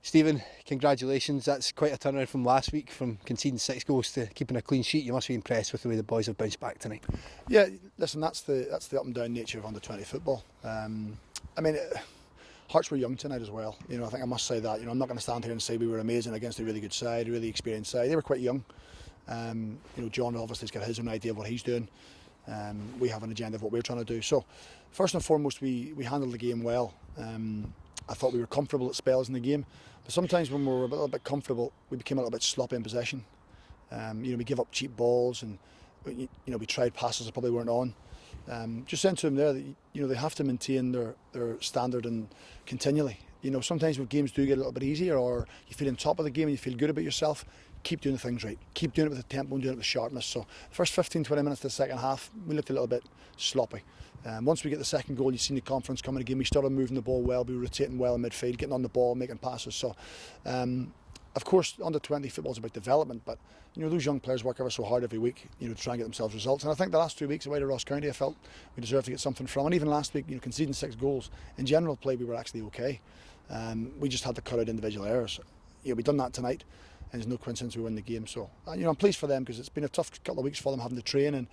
Stephen, congratulations. That's quite a turnaround from last week, from conceding 6 goals to keeping a clean sheet. You must be impressed with the way the boys have bounced back tonight. Yeah, listen, that's the up and down nature of under-20 football. Hearts were young tonight as well. I think I must say that. I'm not going to stand here and say we were amazing against a really good side, a really experienced side. They were quite young. John obviously has got his own idea of what he's doing. We have an agenda of what we're trying to do. So, first and foremost, we handled the game well. I thought we were comfortable at spells in the game, but sometimes when we were a little bit comfortable, we became a little bit sloppy in possession. We give up cheap balls, and we tried passes that probably weren't on. Just saying to them there that they have to maintain their standard and continually. Sometimes when games do get a little bit easier, or you feel on top of the game and you feel good about yourself, keep doing the things right. Keep doing it with the tempo and doing it with sharpness. So the first 15-20 minutes of the second half, we looked a little bit sloppy. Once we get the second goal, you've seen the confidence coming again. We started moving the ball well, we were rotating well in midfield, getting on the ball, making passes. So, of course, under-20 football is about development, but those young players work ever so hard every week, to try and get themselves results. And I think the last 2 weeks away to Ross County, I felt we deserved to get something from. And even last week, conceding 6 goals, in general play, we were actually okay. We just had to cut out individual errors. We've done that tonight, and there's no coincidence we win the game. So, I'm pleased for them, because it's been a tough couple of weeks for them having to train, and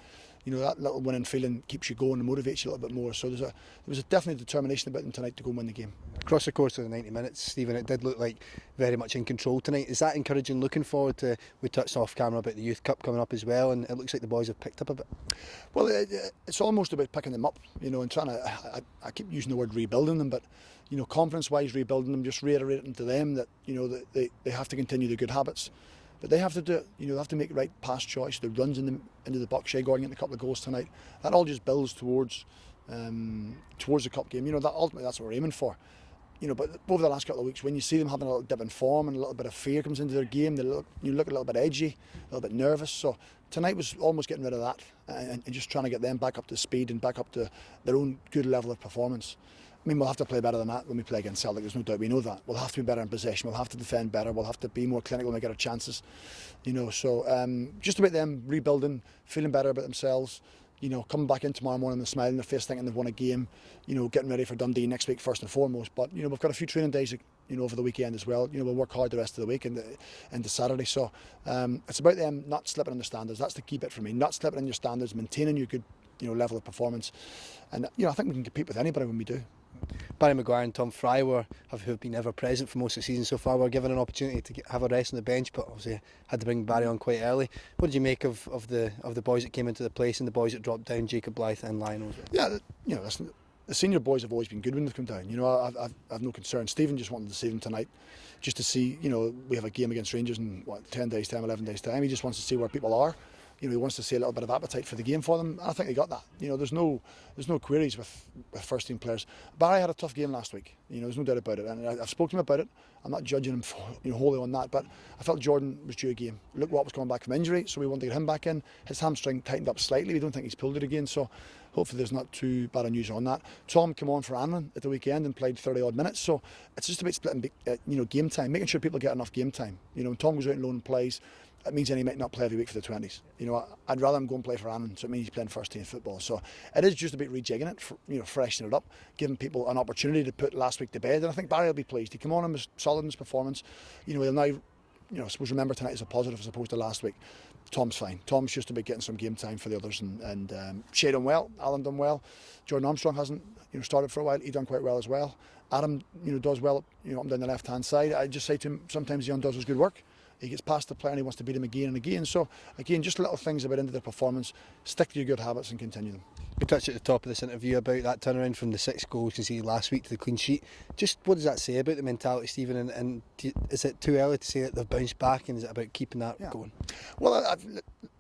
that little winning feeling keeps you going and motivates you a little bit more. So there was a definite determination about them tonight to go and win the game. Across the course of the 90 minutes, Stephen, it did look like very much in control tonight. Is that encouraging? Looking forward to, we touched off camera about the Youth Cup coming up as well, and it looks like the boys have picked up a bit. Well, it's almost about picking them up, and trying to, I keep using the word rebuilding them, but confidence-wise rebuilding them, just reiterating to them that that they have to continue the good habits. But they have to do it. They have to make the right pass choice. The runs into the box, Shea Gordon getting a couple of goals tonight. That all just builds towards the cup game. That ultimately that's what we're aiming for. But over the last couple of weeks, when you see them having a little dip in form and a little bit of fear comes into their game, you look a little bit edgy, a little bit nervous. So tonight was almost getting rid of that and just trying to get them back up to speed and back up to their own good level of performance. We'll have to play better than that when we play against Celtic, there's no doubt, we know that. We'll have to be better in possession, we'll have to defend better, we'll have to be more clinical when we get our chances. So just about them rebuilding, feeling better about themselves, coming back in tomorrow morning with a smile on their face thinking they've won a game, getting ready for Dundee next week first and foremost. But, we've got a few training days, over the weekend as well. We'll work hard the rest of the week and into Saturday. So it's about them not slipping in their standards. That's the key bit for me, not slipping in your standards, maintaining your good level of performance. And, I think we can compete with anybody when we do. Barry Maguire and Tom Fry have been ever present for most of the season so far. We're given an opportunity to have a rest on the bench, but obviously had to bring Barry on quite early. What did you make of the boys that came into the place and the boys that dropped down, Jacob Blythe and Lionel? Yeah, listen, the senior boys have always been good when they've come down. I've no concern. Stephen just wanted to see them tonight, just to see. We have a game against Rangers in 10 days time, 11 days time. He just wants to see where people are. He wants to see a little bit of appetite for the game for them. I think they got that. There's no queries with first team players. Barry had a tough game last week. There's no doubt about it. And I've spoken to him about it. I'm not judging him wholly on that, but I felt Jordan was due a game. Look what was coming back from injury, so we want to get him back in. His hamstring tightened up slightly. We don't think he's pulled it again, so hopefully there's not too bad a news on that. Tom came on for Anlin at the weekend and played 30 odd minutes, so it's just about splitting game time, making sure people get enough game time. When Tom goes out and loan and plays, it means then he might not play every week for the 20s. I'd rather him go and play for Annan, so it means he's playing first team football. So it is just about rejigging it, freshening it up, giving people an opportunity to put last week to bed. And I think Barry will be pleased. He came on and was solid in his performance. He'll now, I suppose remember tonight as a positive as opposed to last week. Tom's fine. Tom's just about getting some game time for the others, and Shea done well, Alan done well. Jordan Armstrong hasn't started for a while. He done quite well as well. Adam does well up and down the left hand side. I just say to him, sometimes he undoes his good work. He gets past the player and he wants to beat him again and again. So again, just little things about into their performance. Stick to your good habits and continue them. We touched at the top of this interview about that turnaround from the 6 goals conceded last week to the clean sheet. Just what does that say about the mentality, Stephen? And is it too early to say that they've bounced back, and is it about keeping that going? Well,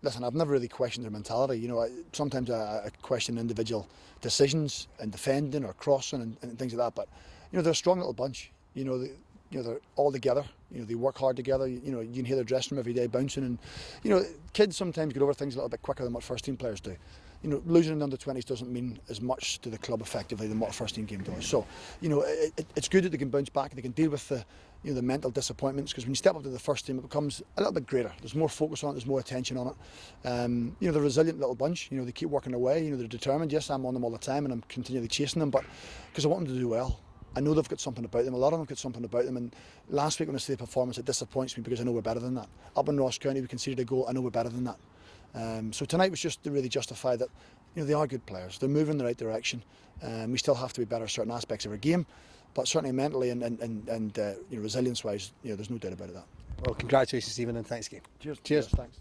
listen, I've never really questioned their mentality. Sometimes I question individual decisions and defending or crossing and things like that. But they're a strong little bunch. They're all together. They work hard together. You can hear their dressing room every day bouncing, and kids sometimes get over things a little bit quicker than what first team players do. Losing in the under-20s doesn't mean as much to the club effectively than what a first team game does. So, it's good that they can bounce back. They can deal with the mental disappointments, because when you step up to the first team, it becomes a little bit greater. There's more focus on it. There's more attention on it. They're a resilient little bunch. They keep working away. They're determined. Yes, I'm on them all the time, and I'm continually chasing them, but because I want them to do well. I know they've got something about them. A lot of them have got something about them. And last week when I see the performance, it disappoints me because I know we're better than that. Up in Ross County, we conceded a goal. I know we're better than that. So tonight was just to really justify that, you know, they are good players. They're moving in the right direction. We still have to be better at certain aspects of our game, but certainly mentally and you know, resilience-wise, you know, there's no doubt about that. Well, congratulations, Stephen, and thanks again. Cheers. Cheers. Thanks.